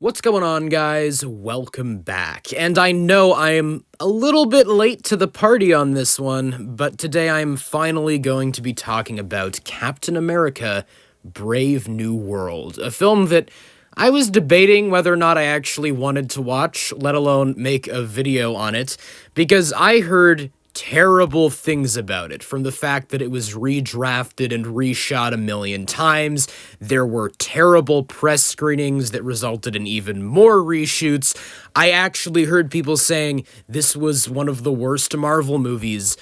What's going on, guys? Welcome back. And I know I am a little bit late to the party on this one, but today I'm finally going to be talking about Captain America: Brave New World, a film that I was debating whether or not I actually wanted to watch, let alone make a video on it, because I heard terrible things about it, from the fact that it was redrafted and reshot a million times. There were terrible press screenings that resulted in even more reshoots. I actually heard people saying this was one of the worst Marvel movies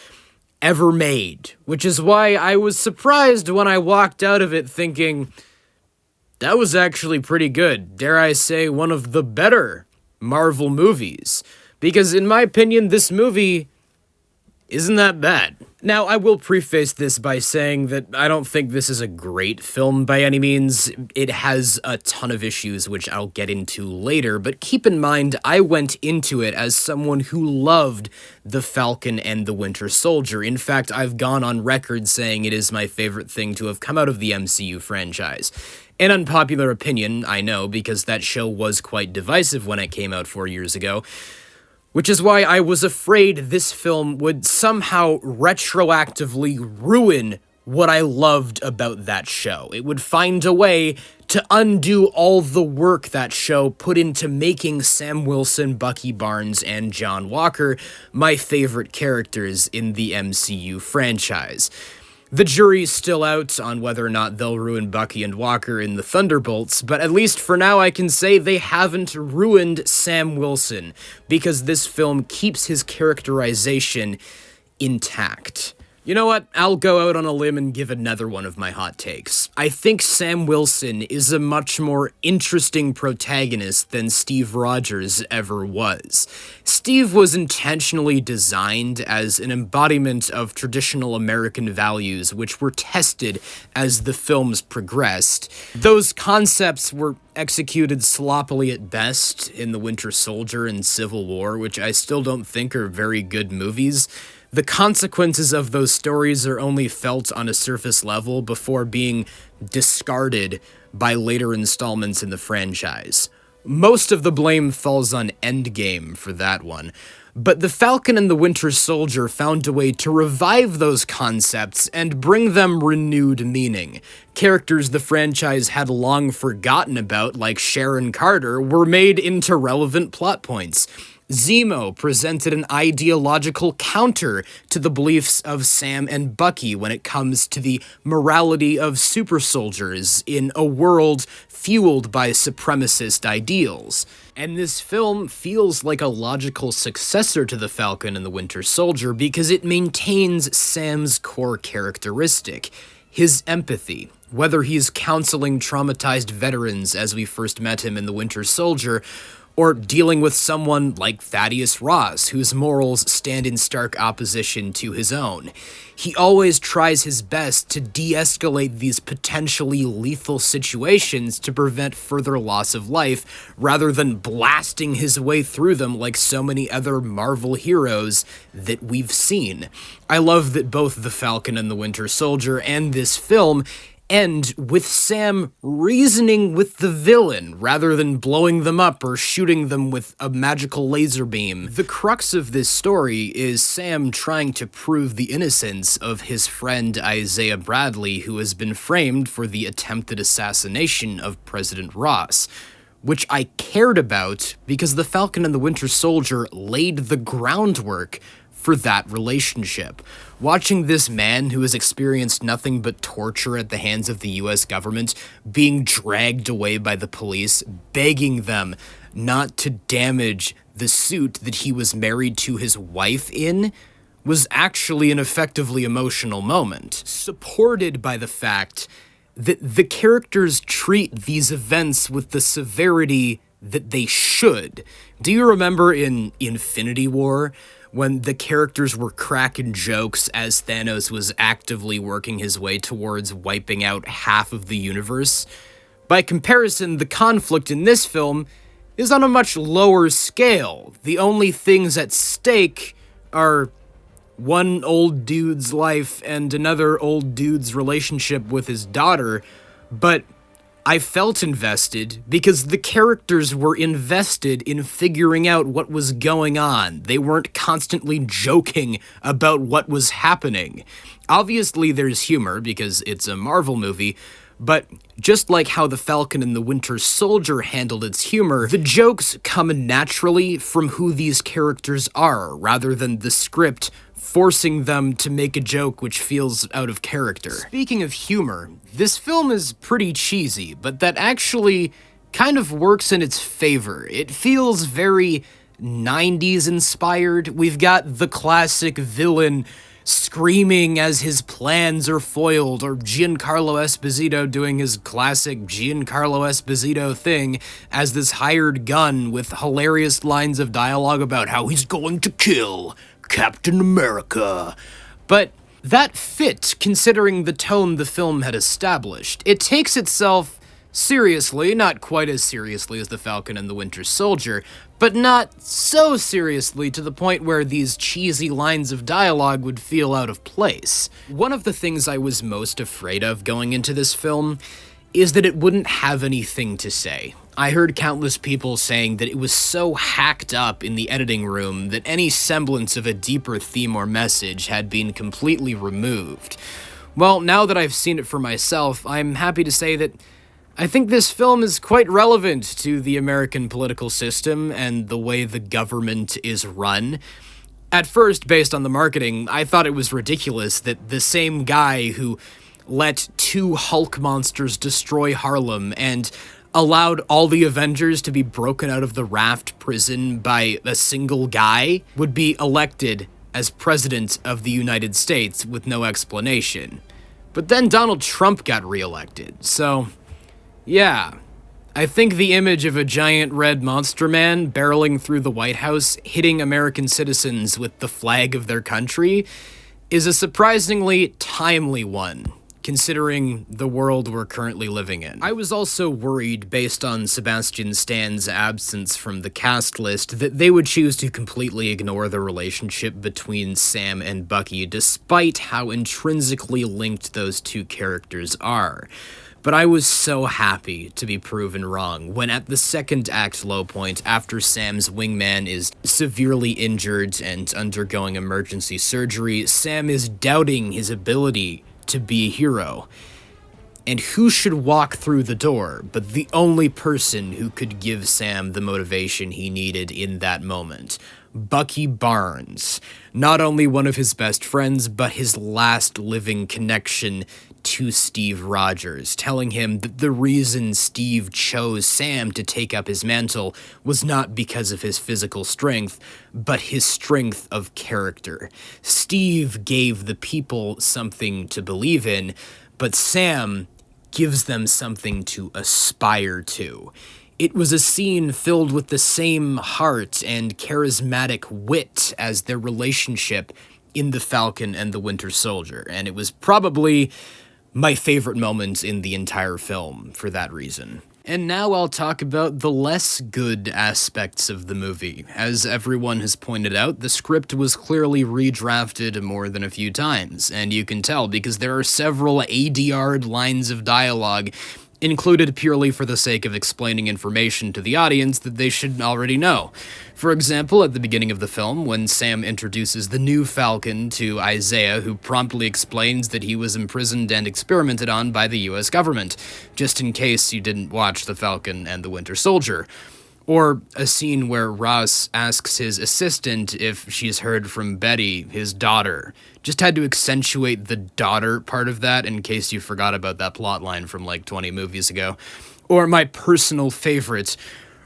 ever made, which is why I was surprised when I walked out of it thinking, that was actually pretty good. Dare I say, one of the better Marvel movies. Because in my opinion, this movie isn't that bad. Now, I will preface this by saying that I don't think this is a great film by any means. It has a ton of issues, which I'll get into later, but keep in mind, I went into it as someone who loved The Falcon and the Winter Soldier. In fact, I've gone on record saying it is my favorite thing to have come out of the MCU franchise. An unpopular opinion, I know, because that show was quite divisive when it came out 4 years ago. Which is why I was afraid this film would somehow retroactively ruin what I loved about that show. It would find a way to undo all the work that show put into making Sam Wilson, Bucky Barnes, and John Walker my favorite characters in the MCU franchise. The jury's still out on whether or not they'll ruin Bucky and Walker in the Thunderbolts, but at least for now I can say they haven't ruined Sam Wilson, because this film keeps his characterization intact. You know what? I'll go out on a limb and give another one of my hot takes. I think Sam Wilson is a much more interesting protagonist than Steve Rogers ever was. Steve was intentionally designed as an embodiment of traditional American values, which were tested as the films progressed. Those concepts were executed sloppily at best in The Winter Soldier and Civil War, which I still don't think are very good movies. The consequences of those stories are only felt on a surface level before being discarded by later installments in the franchise. Most of the blame falls on Endgame for that one, but The Falcon and the Winter Soldier found a way to revive those concepts and bring them renewed meaning. Characters the franchise had long forgotten about, like Sharon Carter, were made into relevant plot points. Zemo presented an ideological counter to the beliefs of Sam and Bucky when it comes to the morality of super soldiers in a world fueled by supremacist ideals. And this film feels like a logical successor to The Falcon and the Winter Soldier because it maintains Sam's core characteristic, his empathy. Whether he's counseling traumatized veterans as we first met him in The Winter Soldier, or dealing with someone like Thaddeus Ross, whose morals stand in stark opposition to his own. He always tries his best to de-escalate these potentially lethal situations to prevent further loss of life, rather than blasting his way through them like so many other Marvel heroes that we've seen. I love that both The Falcon and the Winter Soldier and this film end with Sam reasoning with the villain, rather than blowing them up or shooting them with a magical laser beam. The crux of this story is Sam trying to prove the innocence of his friend Isaiah Bradley, who has been framed for the attempted assassination of President Ross, which I cared about because The Falcon and the Winter Soldier laid the groundwork for that relationship. Watching this man who has experienced nothing but torture at the hands of the US government being dragged away by the police, begging them not to damage the suit that he was married to his wife in, was actually an effectively emotional moment, supported by the fact that the characters treat these events with the severity that they should. Do you remember in Infinity War, when the characters were cracking jokes as Thanos was actively working his way towards wiping out half of the universe? By comparison, the conflict in this film is on a much lower scale. The only things at stake are one old dude's life and another old dude's relationship with his daughter, but I felt invested because the characters were invested in figuring out what was going on. They weren't constantly joking about what was happening. Obviously, there's humor because it's a Marvel movie, but just like how The Falcon and the Winter Soldier handled its humor, the jokes come naturally from who these characters are, rather than the script forcing them to make a joke which feels out of character. Speaking of humor, this film is pretty cheesy, but that actually kind of works in its favor. It feels very 90s inspired. We've got the classic villain screaming as his plans are foiled, or Giancarlo Esposito doing his classic Giancarlo Esposito thing as this hired gun with hilarious lines of dialogue about how he's going to kill Captain America. But that fit, considering the tone the film had established. It takes itself seriously, not quite as seriously as The Falcon and the Winter Soldier, but not so seriously to the point where these cheesy lines of dialogue would feel out of place. One of the things I was most afraid of going into this film is that it wouldn't have anything to say. I heard countless people saying that it was so hacked up in the editing room that any semblance of a deeper theme or message had been completely removed. Well, now that I've seen it for myself, I'm happy to say that I think this film is quite relevant to the American political system and the way the government is run. At first, based on the marketing, I thought it was ridiculous that the same guy who let two Hulk monsters destroy Harlem and allowed all the Avengers to be broken out of the Raft prison by a single guy would be elected as president of the United States with no explanation. But then Donald Trump got reelected, so yeah. I think the image of a giant red monster man barreling through the White House, hitting American citizens with the flag of their country, is a surprisingly timely one, considering the world we're currently living in. I was also worried, based on Sebastian Stan's absence from the cast list, that they would choose to completely ignore the relationship between Sam and Bucky, despite how intrinsically linked those two characters are. But I was so happy to be proven wrong when at the second act low point, after Sam's wingman is severely injured and undergoing emergency surgery, Sam is doubting his ability to be a hero. And who should walk through the door but the only person who could give Sam the motivation he needed in that moment? Bucky Barnes. Not only one of his best friends, but his last living connection to Steve Rogers, telling him that the reason Steve chose Sam to take up his mantle was not because of his physical strength, but his strength of character. Steve gave the people something to believe in, but Sam gives them something to aspire to. It was a scene filled with the same heart and charismatic wit as their relationship in The Falcon and the Winter Soldier, and it was probably my favorite moment in the entire film for that reason. And now I'll talk about the less good aspects of the movie. As everyone has pointed out, the script was clearly redrafted more than a few times, and you can tell because there are several ADR'd lines of dialogue included purely for the sake of explaining information to the audience that they should already know. For example, at the beginning of the film, when Sam introduces the new Falcon to Isaiah, who promptly explains that he was imprisoned and experimented on by the US government, just in case you didn't watch The Falcon and the Winter Soldier. Or a scene where Ross asks his assistant if she's heard from Betty, his daughter. Just had to accentuate the daughter part of that in case you forgot about that plotline from like 20 movies ago. Or my personal favorite,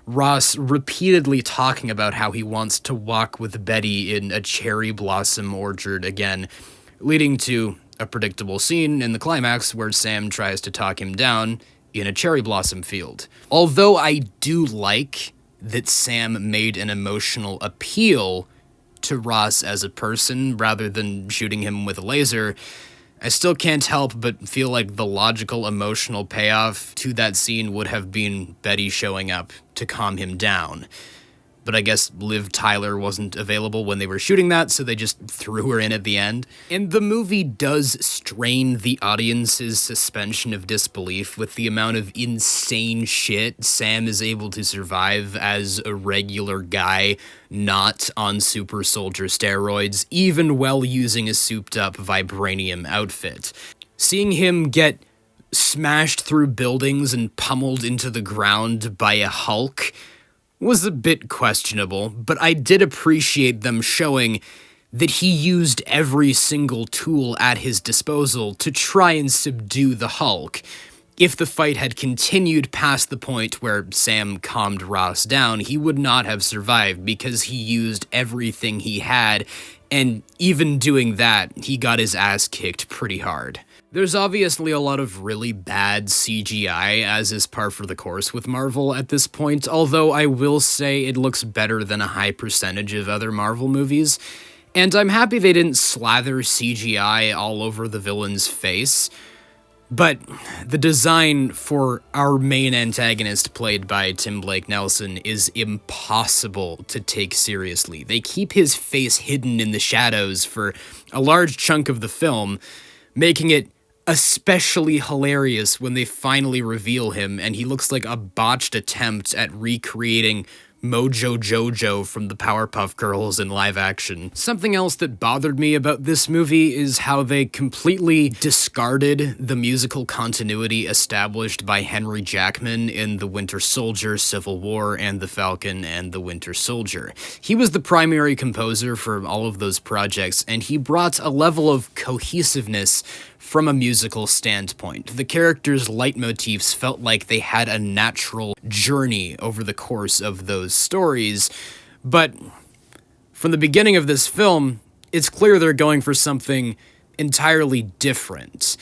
Ross repeatedly talking about how he wants to walk with Betty in a cherry blossom orchard again, leading to a predictable scene in the climax where Sam tries to talk him down in a cherry blossom field. Although I do like that Sam made an emotional appeal to Ross as a person rather than shooting him with a laser, I still can't help but feel like the logical emotional payoff to that scene would have been Betty showing up to calm him down. but I guess Liv Tyler wasn't available when they were shooting that, so they just threw her in at the end. And the movie does strain the audience's suspension of disbelief with the amount of insane shit Sam is able to survive as a regular guy, not on super soldier steroids, even while using a souped-up vibranium outfit. Seeing him get smashed through buildings and pummeled into the ground by a Hulk was a bit questionable, but I did appreciate them showing that he used every single tool at his disposal to try and subdue the Hulk. If the fight had continued past the point where Sam calmed Ross down, he would not have survived because he used everything he had, and even doing that, he got his ass kicked pretty hard. There's obviously a lot of really bad CGI, as is par for the course with Marvel at this point, although I will say it looks better than a high percentage of other Marvel movies, and I'm happy they didn't slather CGI all over the villain's face. But the design for our main antagonist, played by Tim Blake Nelson, is impossible to take seriously. They keep his face hidden in the shadows for a large chunk of the film, making it especially hilarious when they finally reveal him, and he looks like a botched attempt at recreating Mojo Jojo from the Powerpuff Girls in live action. Something else that bothered me about this movie is how they completely discarded the musical continuity established by Henry Jackman in The Winter Soldier, Civil War, and The Falcon and the Winter Soldier. He was the primary composer for all of those projects, and he brought a level of cohesiveness from a musical standpoint. The characters' leitmotifs felt like they had a natural journey over the course of those stories, but from the beginning of this film, it's clear they're going for something entirely different.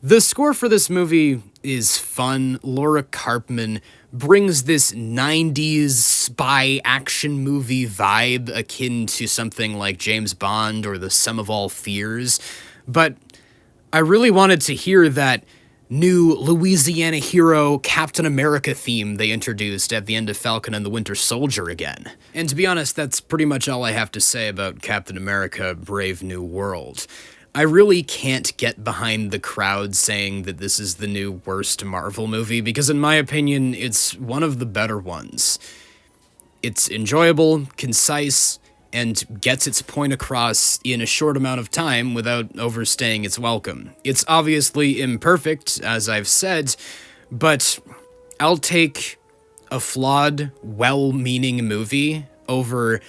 The score for this movie is fun. Laura Karpman brings this 90s spy action movie vibe akin to something like James Bond or The Sum of All Fears, but I really wanted to hear that new Louisiana hero Captain America theme they introduced at the end of Falcon and the Winter Soldier again. And to be honest, that's pretty much all I have to say about Captain America: Brave New World. I really can't get behind the crowd saying that this is the new worst Marvel movie, because in my opinion, it's one of the better ones. It's enjoyable, concise, and gets its point across in a short amount of time without overstaying its welcome. It's obviously imperfect, as I've said, but I'll take a flawed, well-meaning movie over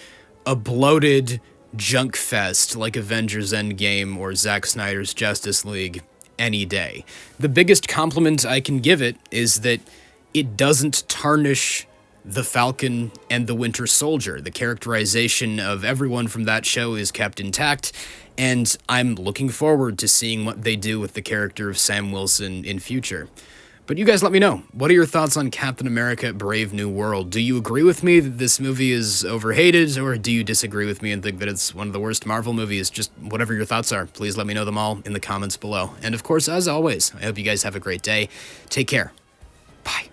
a bloated junk fest like Avengers Endgame or Zack Snyder's Justice League any day. The biggest compliment I can give it is that it doesn't tarnish The Falcon and the Winter Soldier. The characterization of everyone from that show is kept intact, and I'm looking forward to seeing what they do with the character of Sam Wilson in future. But you guys let me know. What are your thoughts on Captain America: Brave New World? Do you agree with me that this movie is overhated, or do you disagree with me and think that it's one of the worst Marvel movies? Just whatever your thoughts are, please let me know them all in the comments below. And of course, as always, I hope you guys have a great day. Take care. Bye.